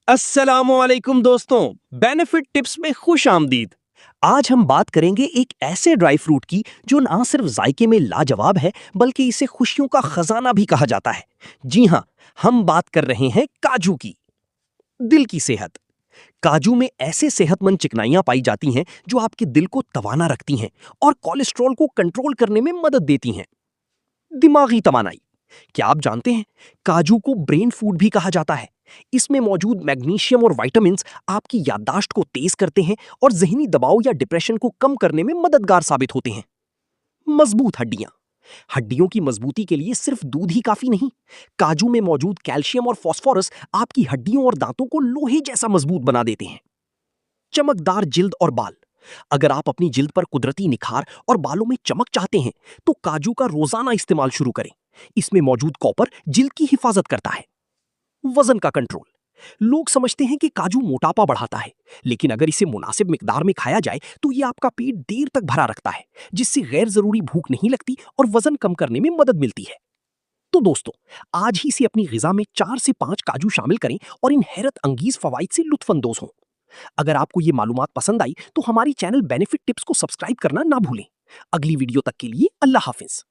अस्सलामुअलैकुम दोस्तों, benefit tips में खुश आमदीद। आज हम बात करेंगे एक ऐसे ड्राई फ्रूट की जो ना सिर्फ जायके में लाजवाब है बल्कि इसे खुशियों का खजाना भी कहा जाता है। जी हाँ, हम बात कर रहे हैं काजू की। दिल की सेहत। काजू में ऐसे सेहतमंद चिकनाइयां पाई जाती हैं जो आपके दिल को तवाना रखती हैं और कोलेस्ट्रॉल को कंट्रोल करने में मदद देती हैं। दिमागी तवानाई। क्या आप जानते हैं, काजू को ब्रेन फूड भी कहा जाता है। इसमें मौजूद मैग्नीशियम और विटामिन्स आपकी याददाश्त को तेज करते हैं और जहनी दबाव या डिप्रेशन को कम करने में मददगार साबित होते हैं। मजबूत हड्डियां। हड्डियों की मजबूती के लिए सिर्फ दूध ही काफी नहीं। काजू में मौजूद कैल्शियम और फास्फोरस आपकी हड्डियों और दांतों को लोहे जैसा मजबूत बना देते हैं। चमकदार जिल्द और बाल। अगर आप अपनी जिल्द पर कुदरती निखार और बालों में चमक चाहते हैं तो काजू का रोजाना इस्तेमाल शुरू करें। इसमें मौजूद कॉपर जिल्द की हिफाजत करता है। वजन का कंट्रोल। लोग समझते हैं कि काजू मोटापा बढ़ाता है, लेकिन अगर इसे मुनासिब मिकदार में खाया जाए तो ये आपका पेट देर तक भरा रखता है, जिससे गैर जरूरी भूख नहीं लगती और वजन कम करने में मदद मिलती है। तो दोस्तों, आज ही से अपनी गिजा में 4 से 5 काजू शामिल करें और इन हैरत अंगीज फवाइद से लुत्फानंदोज हों। अगर आपको ये मालूमात पसंद आई तो हमारी चैनल बेनिफिट टिप्स को सब्सक्राइब करना ना भूलें। अगली वीडियो तक के लिए अल्लाह हाफिज।